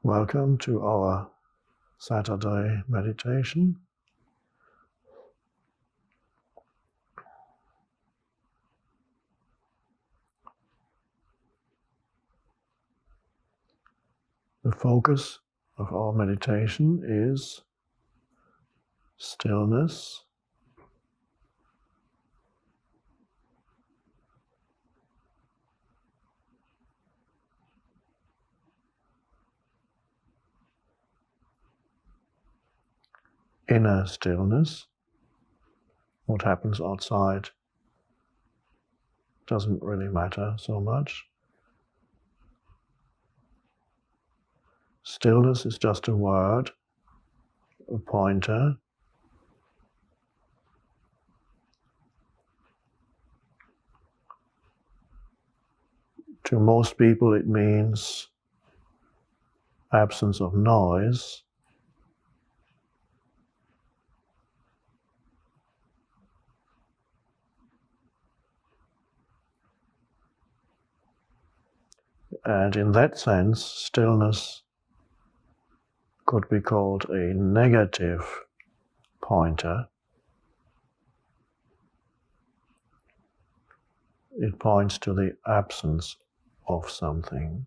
Welcome to our Saturday meditation. The focus of our meditation is stillness, inner stillness. What happens outside doesn't really matter so much. Stillness is just a word, a pointer. To most people it means absence of noise. And in that sense, stillness could be called a negative pointer. It points to the absence of something.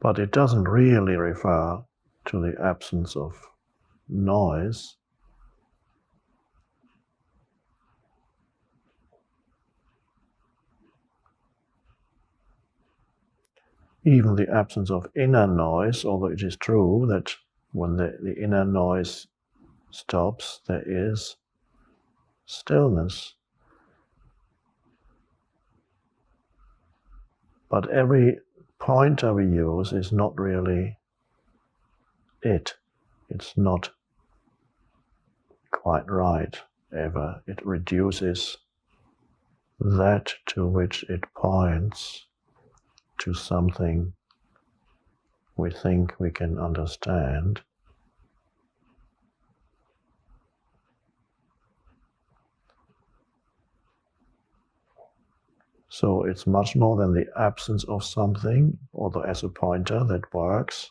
But it doesn't really refer to the absence of noise. Even the absence of inner noise, although it is true that when the inner noise stops, there is stillness. But every pointer we use is not really it. It's not quite right ever. It reduces that to which it points to something we think we can understand. So it's much more than the absence of something, although as a pointer that works.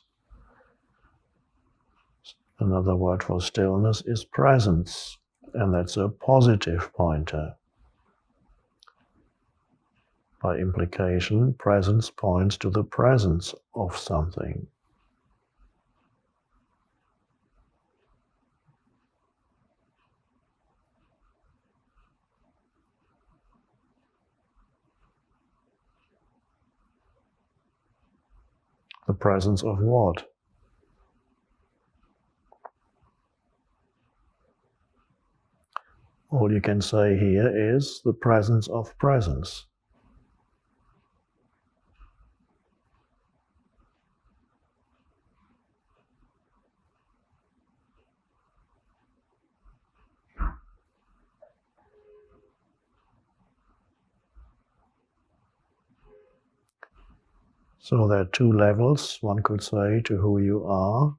Another word for stillness is presence, and that's a positive pointer. By implication, presence points to the presence of something. The presence of what? All you can say here is the presence of presence. So there are two levels, one could say, to who you are.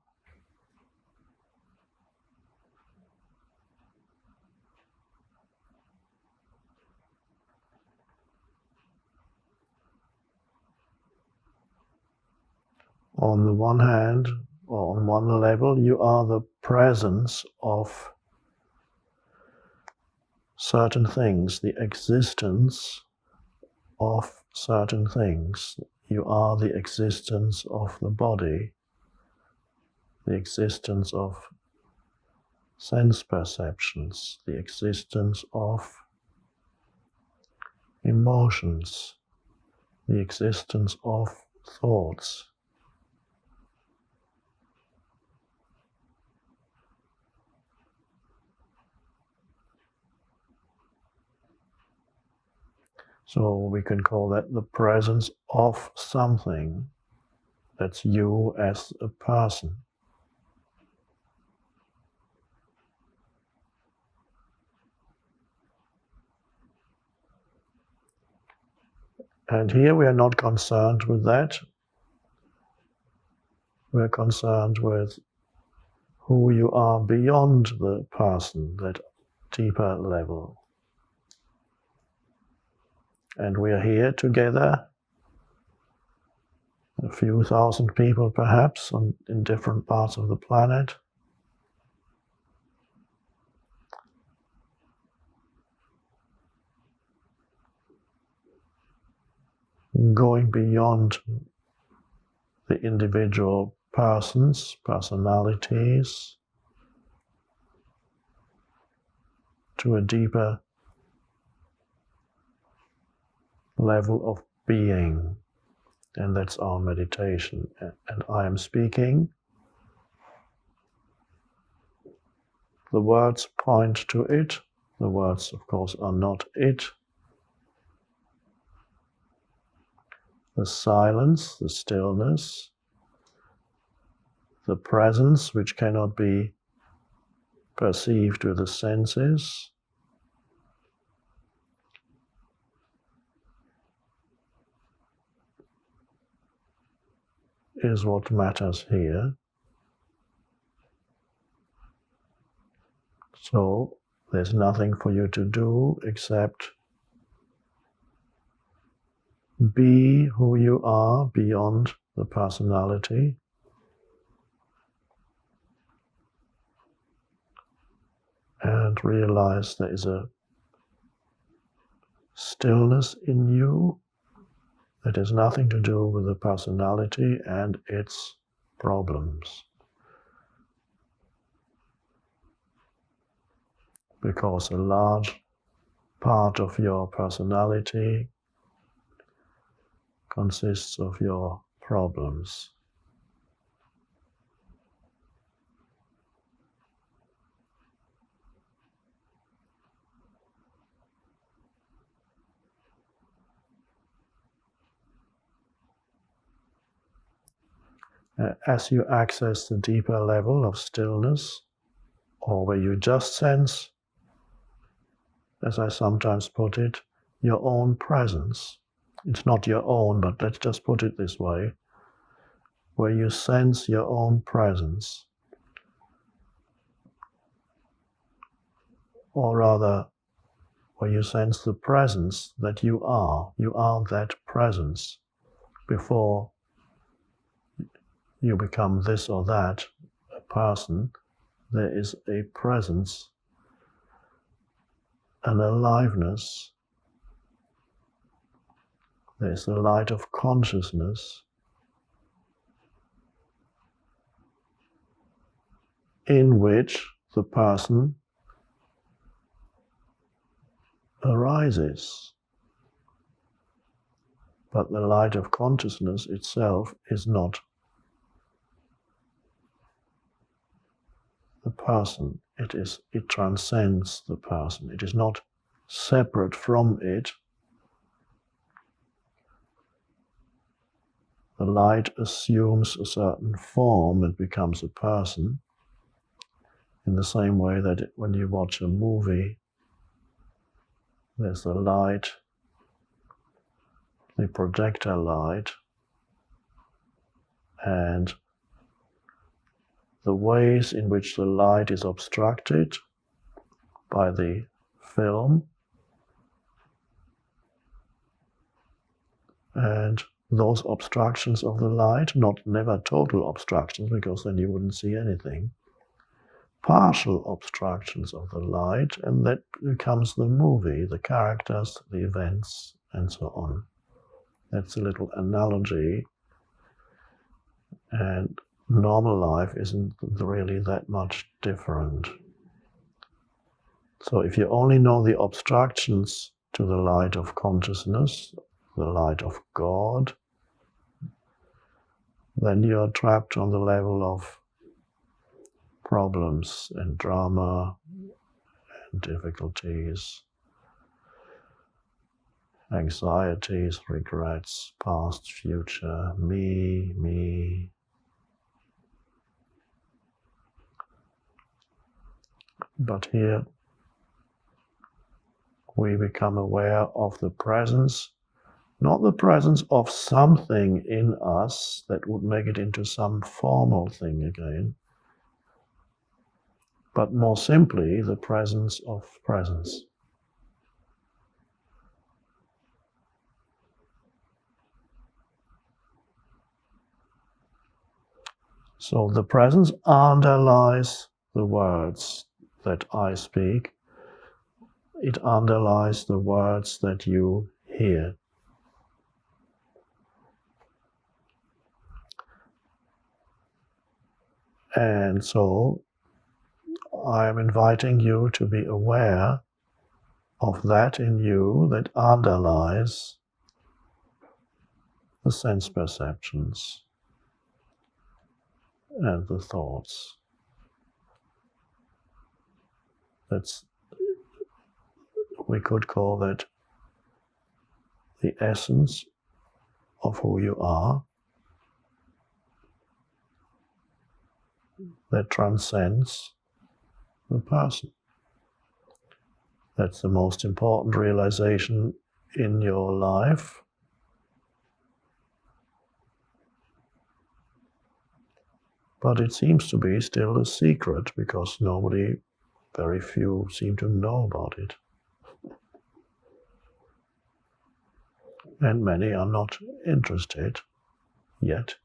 On the one hand, or on one level, you are the presence of certain things, the existence of certain things. You are the existence of the body, the existence of sense perceptions, the existence of emotions, the existence of thoughts. So we can call that the presence of something. That's you as a person. And here we are not concerned with that. We're concerned with who you are beyond the person, that deeper level. And we are here together, a few thousand people perhaps, in different parts of the planet. Going beyond the individual persons, personalities, to a deeper level of being. And that's our meditation. And I am speaking. The words point to it. The words, of course, are not it. The silence, the stillness, the presence which cannot be perceived with the senses, is what matters here. So there's nothing for you to do except be who you are beyond the personality. And realize there is a stillness in you that has nothing to do with the personality and its problems. Because a large part of your personality consists of your problems. As you access the deeper level of stillness, or where you just sense, as I sometimes put it, your own presence. It's not your own, but let's just put it this way, where you sense your own presence, or rather, where you sense the presence that you are that presence before you become this or that a person. There is a presence, an aliveness. There's the light of consciousness in which the person arises. But the light of consciousness itself is not the person. It transcends the person. It is not separate from it. The light assumes a certain form and becomes a person, in the same way that when you watch a movie, there's the light, the projector light, and the ways in which the light is obstructed by the film, and those obstructions of the light, never total obstructions, because then you wouldn't see anything, partial obstructions of the light, and that becomes the movie, the characters, the events, and so on. That's a little analogy, and normal life isn't really that much different. So if you only know the obstructions to the light of consciousness, the light of God, then you are trapped on the level of problems and drama and difficulties, anxieties, regrets, past, future, me. But here we become aware of the presence Not the presence of something in us that would make it into some formal thing again, but more simply the presence of presence. So the presence underlies the words that I speak. It underlies the words that you hear. And so I am inviting you to be aware of that in you that underlies the sense perceptions and the thoughts. We could call that the essence of who you are, that transcends the person. That's the most important realization in your life. But it seems to be still a secret because very few seem to know about it. And many are not interested yet,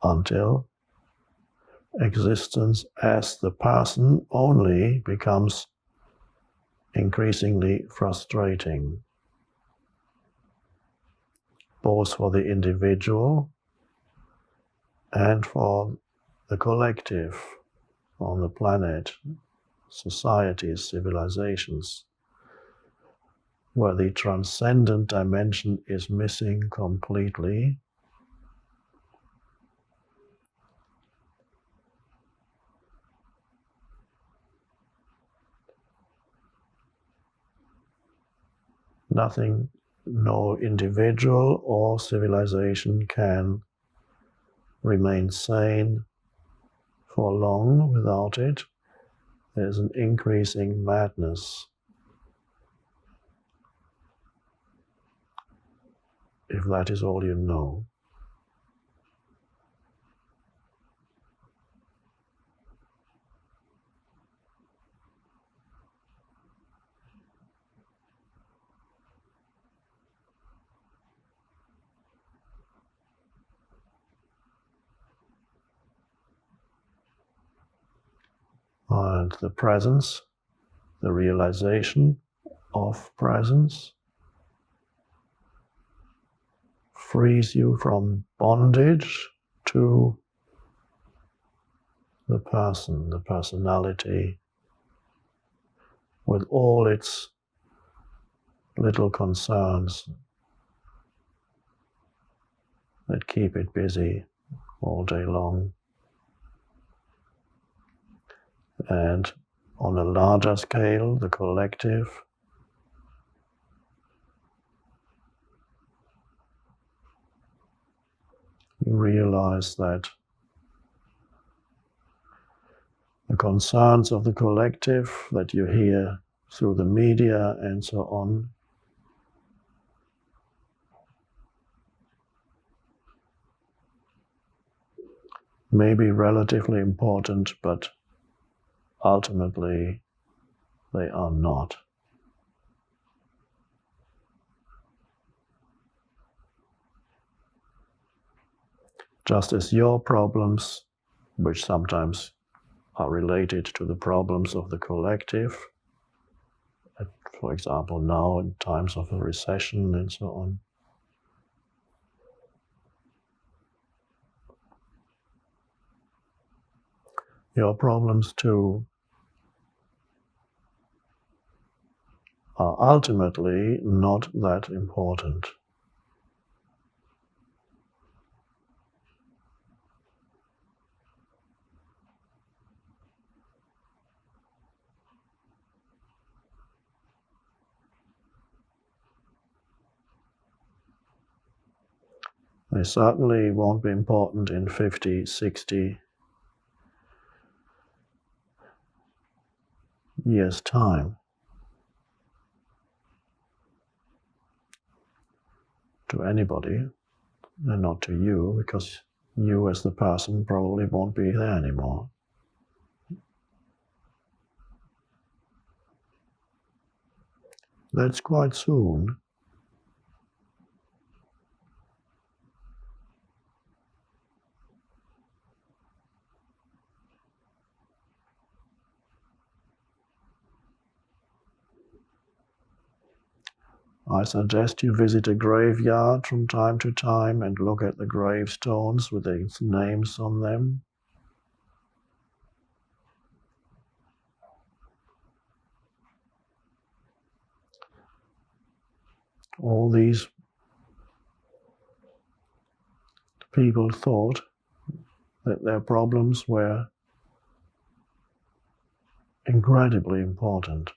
until existence as the person only becomes increasingly frustrating, both for the individual and for the collective on the planet, societies, civilizations, where the transcendent dimension is missing completely. Nothing, no individual or civilization can remain sane for long without it. There's an increasing madness. If that is all you know. And the presence, the realization of presence, frees you from bondage to the person, the personality, with all its little concerns that keep it busy all day long. And on a larger scale, the collective, you realize that the concerns of the collective that you hear through the media and so on may be relatively important, but ultimately they are not. Just as your problems, which sometimes are related to the problems of the collective, for example now in times of a recession and so on, your problems too are ultimately not that important. They certainly won't be important in 50, 60 years' time. to anybody, and not to you, because you as the person probably won't be there anymore. That's quite soon. I suggest you visit a graveyard from time to time and look at the gravestones with the names on them. All these people thought that their problems were incredibly important.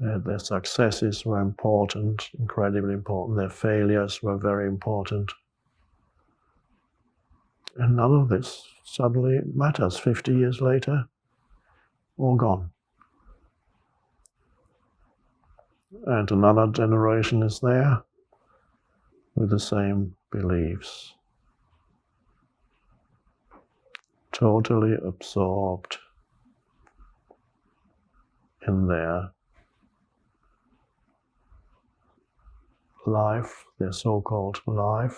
Their successes were important, incredibly important. Their failures were very important. And none of this suddenly matters 50 years later, all gone. And another generation is there with the same beliefs, totally absorbed in their life, their so-called life.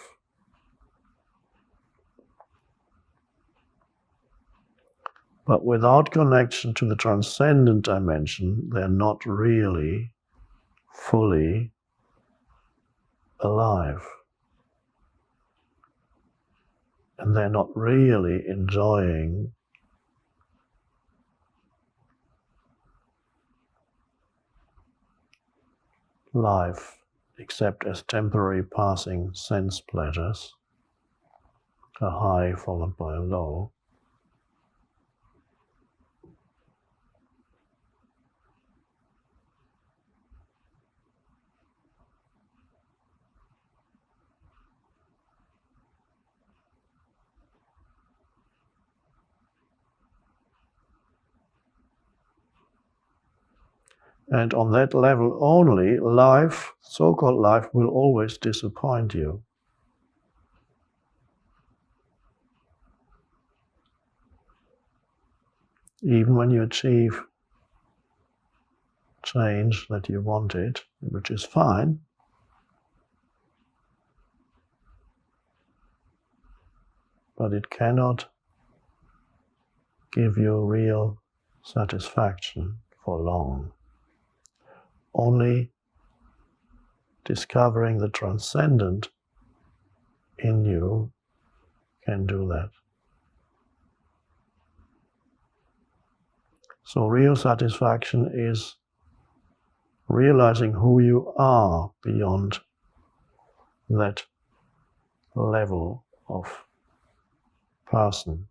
But without connection to the transcendent dimension, they're not really fully alive. And they're not really enjoying life except as temporary passing sense pleasures, a high followed by a low. And on that level only, life, so-called life, will always disappoint you. Even when you achieve change that you wanted, which is fine, but it cannot give you real satisfaction for long. Only discovering the transcendent in you can do that. So real satisfaction is realizing who you are beyond that level of person,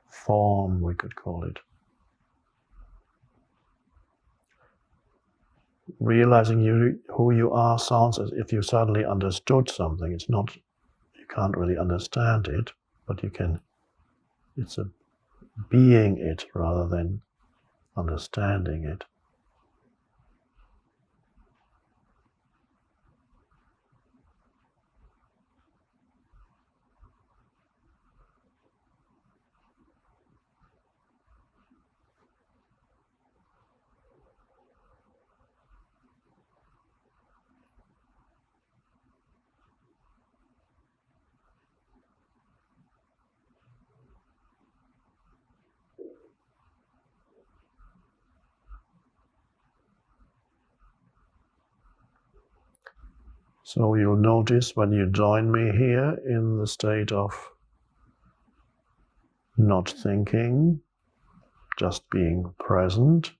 form, we could call it. Realizing who you are sounds as if you suddenly understood something. It's not, you can't really understand it, but you can, it's a being it rather than understanding it. So you'll notice when you join me here in the state of not thinking, just being present,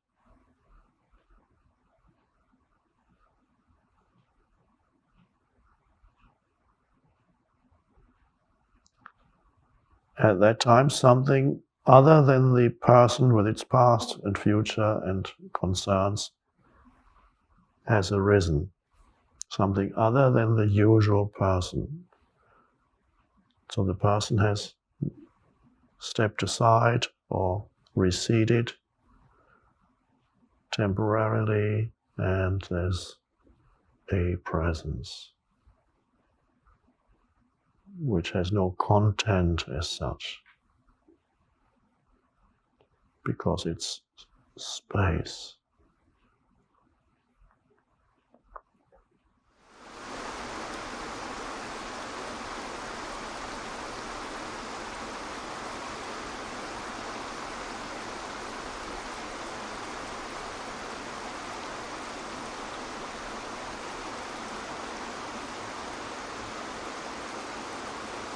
at that time something other than the person with its past and future and concerns has arisen. something other than the usual person. So the person has stepped aside or receded temporarily, and there's a presence which has no content as such, because it's space.